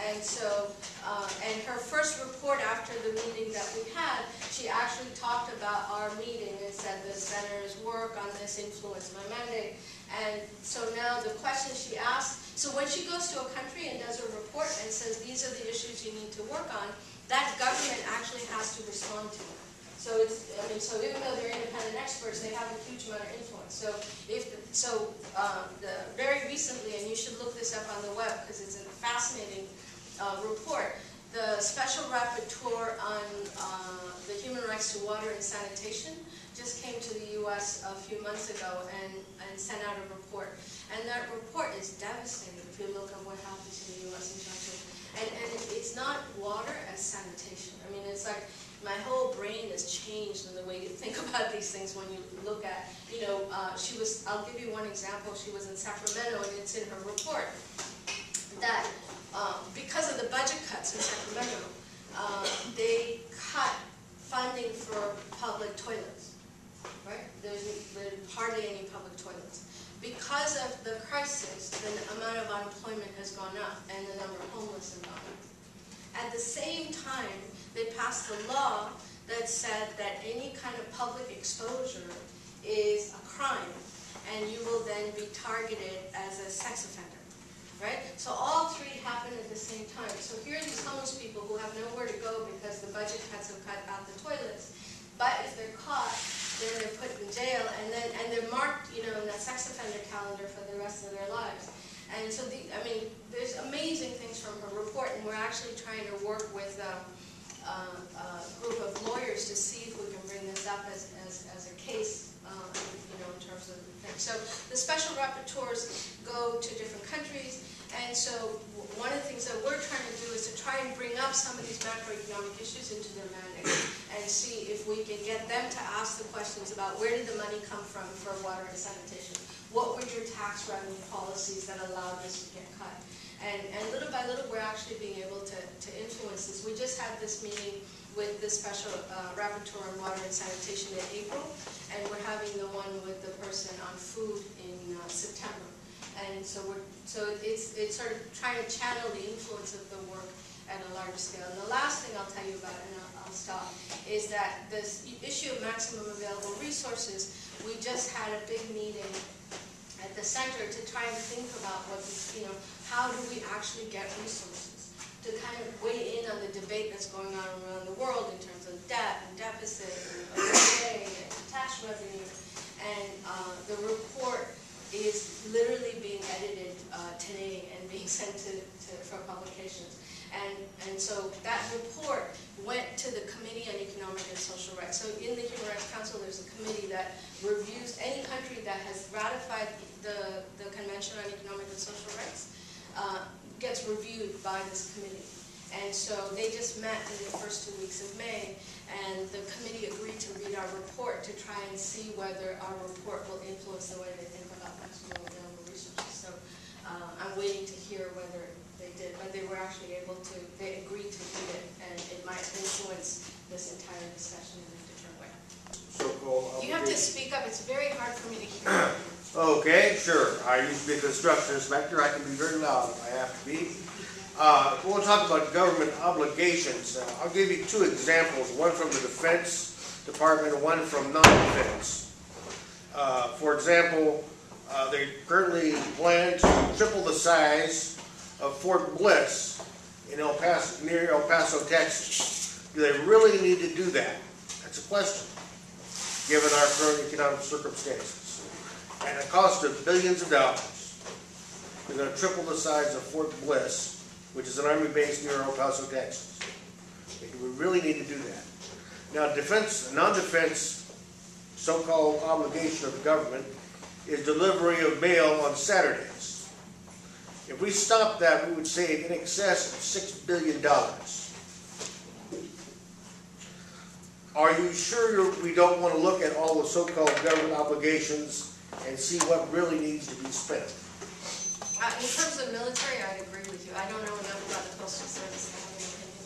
And so, and her first report after the meeting that we had, she actually talked about our meeting and said the center's work on this influenced my mandate. And so now the questions she asked, So when she goes to a country and does a report and says, these are the issues you need to work on, that government actually has to respond to it. So it's, I mean, so even though they're independent experts, they have a huge amount of influence. So very recently, and you should look this up on the web because it's a fascinating report, the Special Rapporteur on the human rights to water and sanitation just came to the U.S. a few months ago and sent out a report. And that report is devastating if you look at what happens in the U.S. in terms of, and it's not water as sanitation. I mean, it's like my whole brain has changed in the way you think about these things when you look at, you know, I'll give you one example. She was in Sacramento, and it's in her report that because of the budget cuts in Sacramento, they cut funding for public toilets, right? There's hardly any public toilets. Because of the crisis, the amount of unemployment has gone up and the number of homeless has gone up. At the same time, they passed a law that said that any kind of public exposure is a crime and you will then be targeted as a sex offender, right? So all three happen at the same time. So here are these homeless people who have nowhere to go because the budget cuts have cut out the toilets. But if they're caught, then they're put in jail, and they're marked, you know, in that sex offender calendar for the rest of their lives. And so, I mean, there's amazing things from her report, and we're actually trying to work with a group of lawyers to see if we can bring this up as a case, you know, in terms of things. So the special rapporteurs go to different countries, and so one of the things that we're trying to do is to try and bring up some of these macroeconomic issues into their mandate and see if we can get them to ask the questions about where did the money come from for water and sanitation? What were your tax revenue policies that allowed this to get cut? And little by little, we're actually being able to influence this. We just had this meeting with the special rapporteur on water and sanitation in April, and we're having the one with the person on food in September. And so it's sort of trying to channel the influence of the work at a larger scale. And the last thing I'll tell you about, and I'll stop, is that this issue of maximum available resources, we just had a big meeting at the center to try and think about what this, you know, how do we actually get resources to kind of weigh in on the debate that's going on around the world in terms of debt and deficit and ODA and tax revenue. And the report is literally being edited today and being sent for publications. And so that report went to the Committee on Economic and Social Rights. So in the Human Rights Council, there's a committee that reviews any country that has ratified the Convention on Economic and Social Rights, gets reviewed by this committee. And so they just met in the first 2 weeks of May, and the committee agreed to read our report to try and see whether our report will influence the way they think about maximum available resources. So I'm waiting to hear whether they did, but they were actually able to, they agreed to read it, and it might influence this entire discussion in a different way. So-called You have to speak up, it's very hard for me to hear. Okay, sure. I used to be a construction inspector. I can be very loud if I have to be. We'll talk about government obligations. I'll give you two examples, one from the Defense Department and one from non-defense. For example, they currently plan to triple the size of Fort Bliss in near El Paso, Texas. Do they really need to do that? That's a question, given our current economic circumstances. And a cost of billions of dollars. They're going to triple the size of Fort Bliss, which is an Army base near El Paso, Texas. We really need to do that. Now, non-defense, so-called obligation of the government is delivery of mail on Saturdays. If we stopped that, we would save in excess of $6 billion. Are you sure we don't want to look at all the so-called government obligations and see what really needs to be spent? In terms of military, I'd agree with you. I don't know enough about the Postal Service to have an opinion.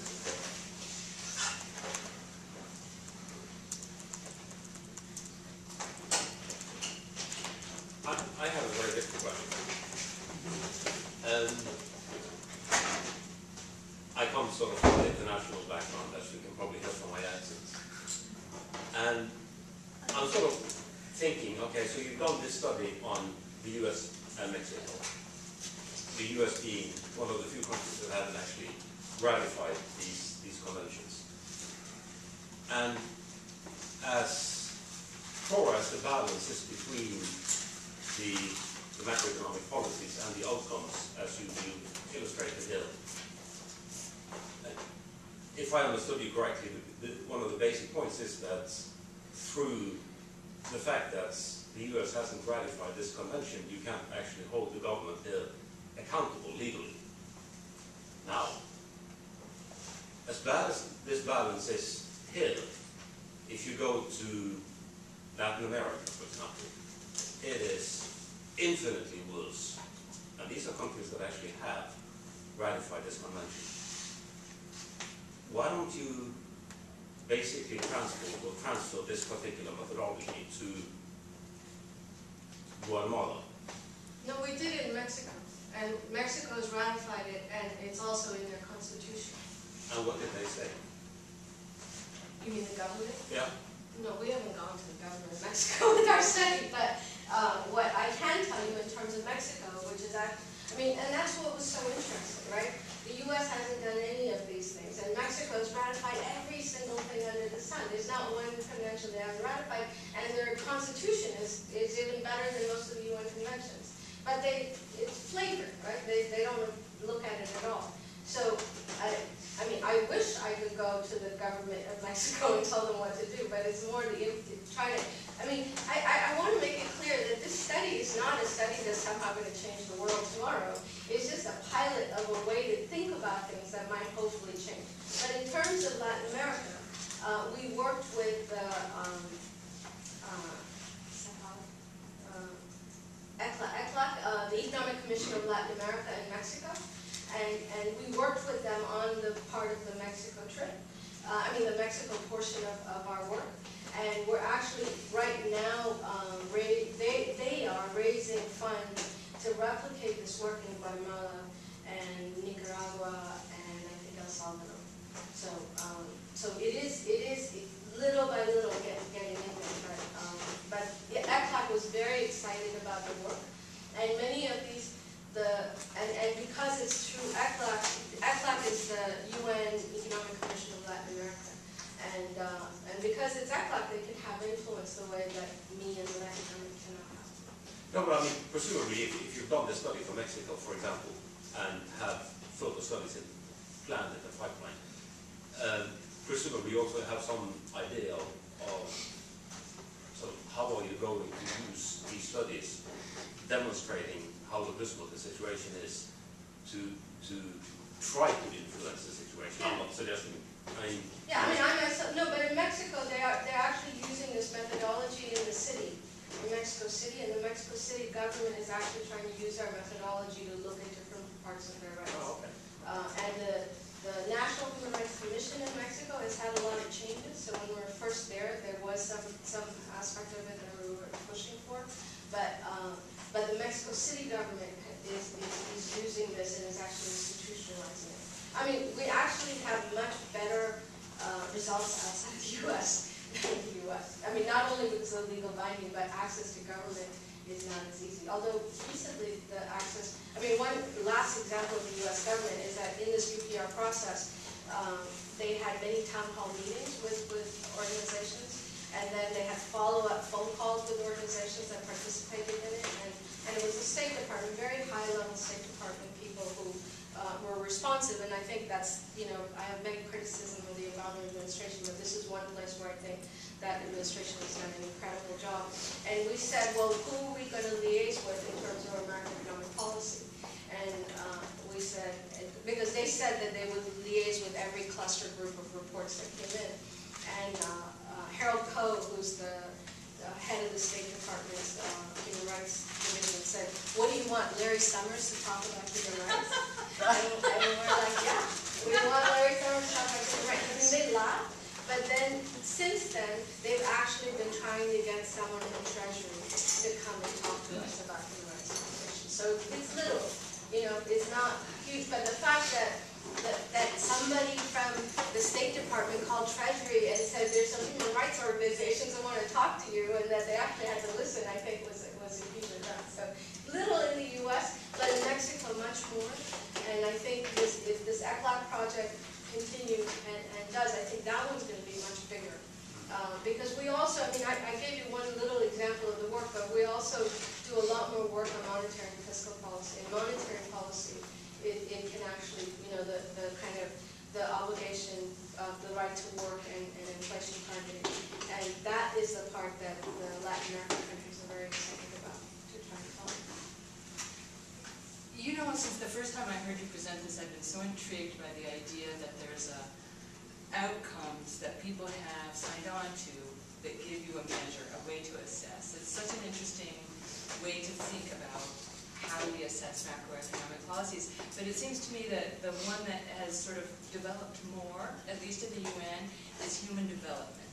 I have a very different question. I come sort of from an international background, as you can probably hear from my accent. And I'm sort of thinking, okay, so you've done this study on the US and Mexico. the US being one of the few countries that haven't actually ratified these conventions. And as far as the balance is between the macroeconomic policies and the outcomes, as you illustrated here, if I understood you correctly, one of the basic points is that through the fact that the US hasn't ratified this convention, you can't actually hold the government here accountable legally. Now, as bad as this balance is here, if you go to Latin America, for example, it is infinitely worse. And these are countries that actually have ratified this convention. Why don't you basically transfer this particular methodology to Guatemala? No, we did it in Mexico, and Mexico has ratified it, and it's also in their constitution. And what did they say? You mean the government? Yeah. No, we haven't gone to the government of Mexico with our study, but what I can tell you in terms of Mexico, which is and that's what was so interesting, right? The U.S. hasn't done any of these things, and Mexico has ratified every single thing under the sun. There's not one convention they haven't ratified, and their constitution is even better than most of the UN conventions. But it's flavored, right? They don't look at it at all. So, I wish I could go to the government of Mexico and tell them what to do, but it's more to try to, I want to make it clear that this study is not a study that's somehow going to change the world tomorrow. It's just a pilot of a way to think about things that might hopefully change. But in terms of Latin America, we worked with ECLAC, the Economic Commission of Latin America in Mexico. And we worked with them on the part of the Mexico trip, the Mexico portion of our work. And we're actually, right now, they are raising funds to replicate this work in Guatemala and Nicaragua and I think El Salvador. So it is little by little getting in there. But ECLAC was very excited about the work. And many of these, and because it's through ECLAC is the UN Economic Commission of Latin America. And because it's ECLAC, they can have influence the way that me and the academic cannot have. No, but presumably, if you've done this study for Mexico, for example, and have further studies planned in the pipeline, presumably you also have some idea of sort of how are you going to use these studies demonstrating how abysmal the situation is to try to influence the situation. I'm not suggesting. No, but in Mexico they're actually using this methodology in the city, in Mexico City, and the Mexico City government is actually trying to use our methodology to look at different parts of their rights. Oh, okay. And the National Human Rights Commission in Mexico has had a lot of changes. So when we were first there was some aspect of it that we were pushing for, but the Mexico City government is using this and is actually institutionalizing it. We actually have much better results outside the U.S. than the U.S. Not only because of legal binding, but access to government is not as easy. Although recently the access, one last example of the U.S. government is that in this UPR process, they had many town hall meetings with organizations, and then they had follow-up phone calls with organizations that participated in it, and it was the State Department, very high-level State Department people who were responsive, and I think that's, I have many criticism of the Obama administration, but this is one place where I think that administration has done an incredible job. And we said, well, who are we going to liaise with in terms of American economic policy? And we said, because they said that they would liaise with every cluster group of reports that came in. And Harold Coe, who's the head of the State Department's Human Rights Division, said, what do you want, Larry Summers to talk about human rights? and we're like, yeah, we want Larry Summers to talk about human rights. And they laughed, but then, since then, they've actually been trying to get someone from Treasury to come and talk to us about human rights violations. So it's little, it's not huge, but the fact that somebody from the State Department called Treasury and said there's some human rights organizations that want to talk to you, and that they actually had to listen, I think was a huge event. So little in the U.S., but in Mexico much more. And I think if this ECLAC project continues and does, I think that one's going to be much bigger. Because we also, I mean, I gave you one little example of the work, but we also do a lot more work on monetary and fiscal policy. In monetary policy, it can actually, you know, the kind of the obligation of the right to work and inflation targeting. And that is the part that the Latin American countries are very excited about to try to solve. You know, since the first time I heard you present this, I've been so intrigued by the idea that there's outcomes that people have signed on to that give you a measure, a way to assess. It's such an interesting way to think about how we assess macroeconomic policies. But it seems to me that the one that has sort of developed more, at least in the UN, is human development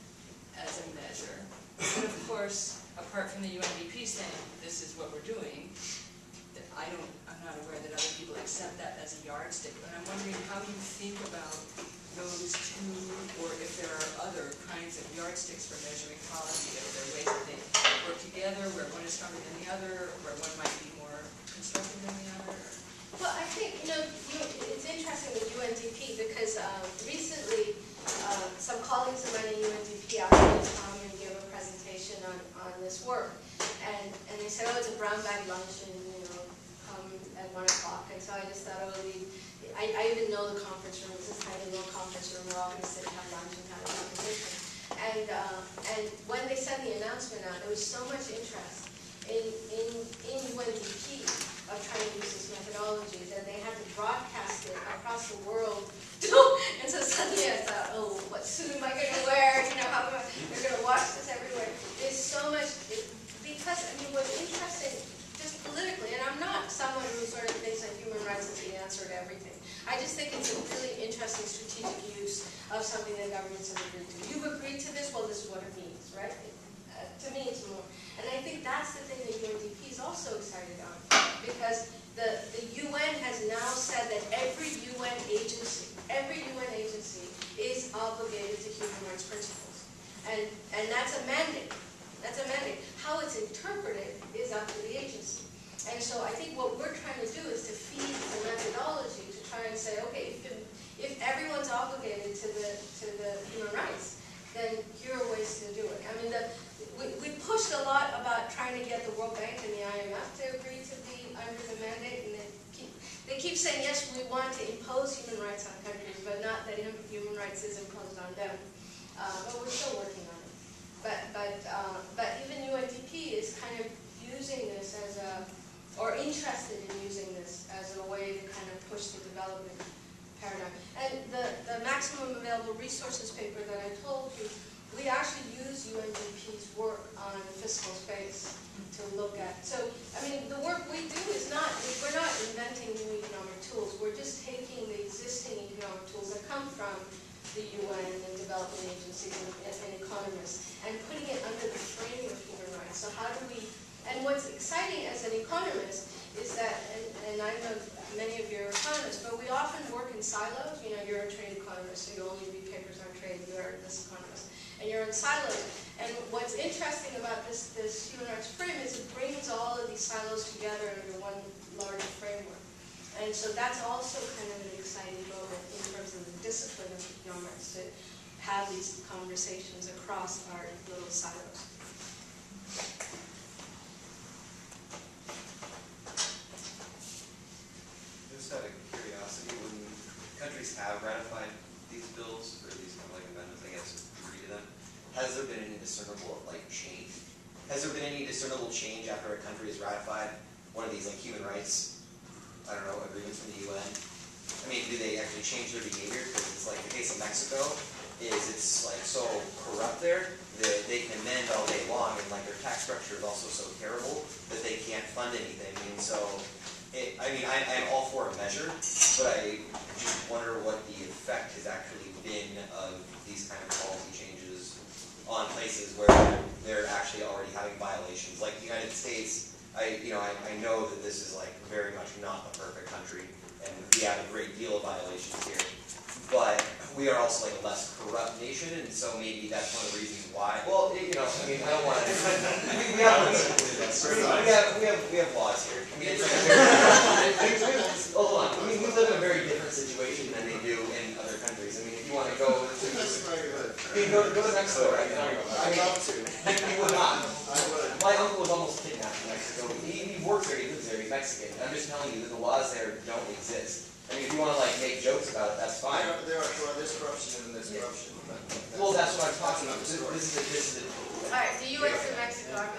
as a measure. But of course, apart from the UNDP saying this is what we're doing, I'm not aware that other people accept that as a yardstick. But I'm wondering how you think about those two, or if there are other kinds of yardsticks for measuring policy, if there are ways that they work together, where one is stronger than the other, where one might be more constructive than the other. Well, I think, you know, it's interesting with UNDP because recently some colleagues of mine in UNDP asked me to come and give a presentation on this work. And they said, oh, it's a brown bag lunch and, you know, come at 1 o'clock. And so I just thought, oh, I even know the conference room. It's this tiny little conference room. We're all going to sit and have lunch and have a conversation. And when they sent the announcement out, there was so much interest in UNDP of trying to use this methodology that they had to broadcast it across the world. And so suddenly I thought, oh, what suit am I going to wear? You know, how am I, they're going to watch this everywhere. There's so much, because, I mean, what's interesting, just politically, and I'm not someone who sort of thinks that human rights is the answer to everything. I just think it's a really interesting strategic use of something that governments have agreed to. You've agreed to this, well, this is what it means, right? To me, it's more. And I think that's the thing that UNDP is also excited on, because the UN has now said that every UN agency is obligated to human rights principles. And that's a mandate. That's a mandate. How it's interpreted is up to the agency. And so I think what we're trying to do is to feed the methodology to try and say, okay, if everyone's obligated to the human rights, then here are ways to do it. I mean, we pushed a lot about trying to get the World Bank and the IMF to agree to be under the mandate, and they keep saying, yes, we want to impose human rights on countries, but not that human rights is imposed on them. But we're still working on it. But even UNDP is kind of using this as or interested in using this as a way to kind of push the development paradigm. And the maximum available resources paper that I told you, we actually use UNDP's work on fiscal space to look at. So, I mean, the work we do is not, we're not inventing new economic tools. We're just taking the existing economic tools that come from the UN and development agencies and economists and putting it under the frame of human rights. So how do we, and what's exciting as an economist is that, and I know many of you are economists, but we often work in silos. You know, you're a trade economist, so you only read papers on trade. You're this economist, and you're in silos. And what's interesting about this human rights frame is it brings all of these silos together under one larger framework. And so that's also kind of an exciting moment in terms of the discipline of economics to have these conversations across our little silos. Just out of curiosity, when countries have ratified these bills, or these kind of like amendments, I guess, agree to them, has there been any discernible change? Has there been any discernible change after a country has ratified one of these like human rights, I don't know, agreements from the UN? I mean, do they actually change their behavior? Because it's like the case of Mexico is it's like so corrupt there that they can amend all day long, and like their tax structure is also so terrible that they can't fund anything. And so, I'm all for a measure, but I just wonder what the effect has actually been of these kind of policy changes on places where they're actually already having violations. Like the United States, I know that this is like very much not the perfect country, and we have a great deal of violations here. But we are also like a less corrupt nation, and so maybe that's one of the reasons why. Well, you know, I mean, I don't want to. We have laws here. I mean, hold on. I mean, we live in a very different situation than they do in other countries. I mean, if you want to go to, go to Mexico right now. I would love to. You would not. I would. My uncle was almost kidnapped in Mexico. He works there. He lives there. He's Mexican. I'm just telling you that the laws there don't exist. I mean, if you want to like make jokes about it, that's fine. There are sure, there's corruption and there's corruption. Well, that's what I'm talking about. This is Alright, the US and Mexico, I'm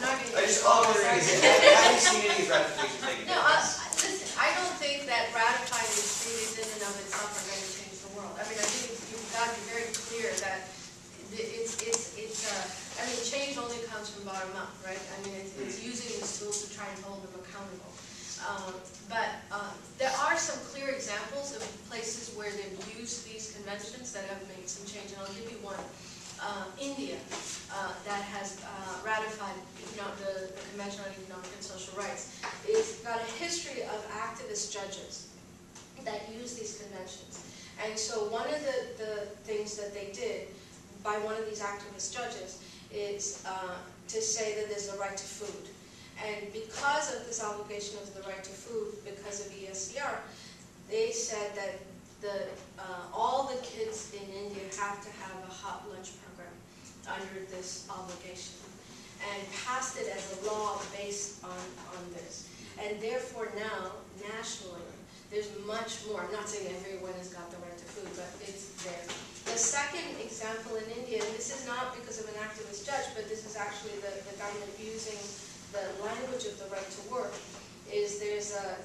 not going to. I just all wondering, have you seen any ratifications taken? No, listen, I don't think that ratifying these treaties in and of itself are going to change the world. I mean, I think you've got to be very clear that I mean, change only comes from bottom up, right? I mean, it's using these tools to try and hold them accountable. But there are some clear examples of places where they've used these conventions that have made some change, and I'll give you one. India, that has ratified the Convention on Economic and Social Rights. It's got a history of activist judges that use these conventions. And so one of the things that they did by one of these activist judges is to say that there's a right to food. And because of this obligation of the right to food, because of ESCR, they said that all the kids in India have to have a hot lunch program under this obligation, and passed it as a law based on this. And therefore now, nationally, there's much more. I'm not saying everyone has got the right to food, but it's there. The second example in India, and this is not because of an activist judge, but this is actually the government using the language of the right to work, is there's a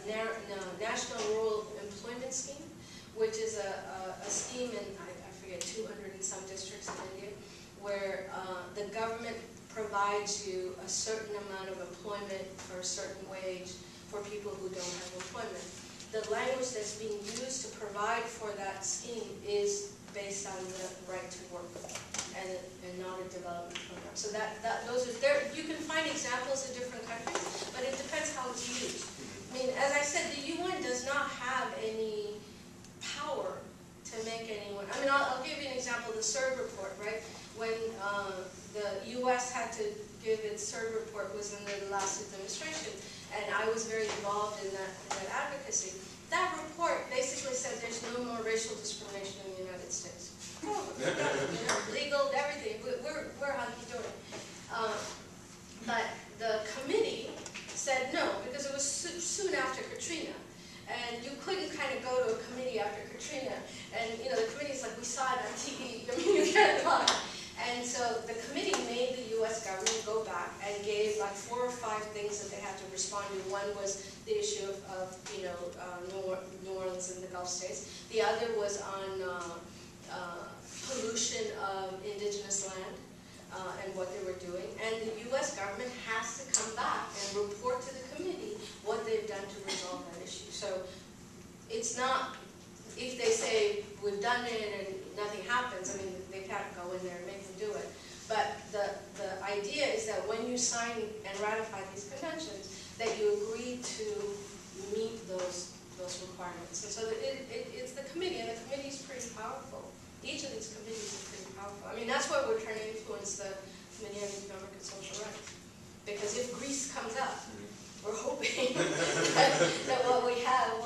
National Rural Employment Scheme, which is a scheme in, I forget, 200 and some districts in India, where the government provides you a certain amount of employment for a certain wage for people who don't have employment. The language that's being used to provide for that scheme is based on the right to work and not a development program. So those are there. You can find examples in different countries, but it depends how it's used. I mean, as I said, the UN does not have any power to make anyone. I mean, I'll give you an example. The CERD report, right? When the U.S. had to give its CERD report was in the last administration, and I was very involved in that advocacy. That report basically said there's no more racial discrimination in the United States. Legal, everything. We're hunky-dory. But the committee said no, because it was soon after Katrina. And you couldn't kind of go to a committee after Katrina. And, the committee's like, we saw it on TV. I mean, you can't lie. And so the committee made the U.S. government go back and gave like 4 or 5 things that they had to respond to. One was the issue of New Orleans and the Gulf states. The other was on pollution of indigenous land and what they were doing. And the U.S. government has to come back and report to the committee what they've done to resolve that issue. So it's not, if they say we've done it and nothing happens, I mean, they can't go in there and make them do it. But the idea is that when you sign and ratify these conventions, that you agree to meet those requirements. And so it's the committee, and the committee is pretty powerful. Each of these committees is pretty powerful. I mean, that's why we're trying to influence the Committee on Economic and Social Rights. Because if Greece comes up, we're hoping that what we have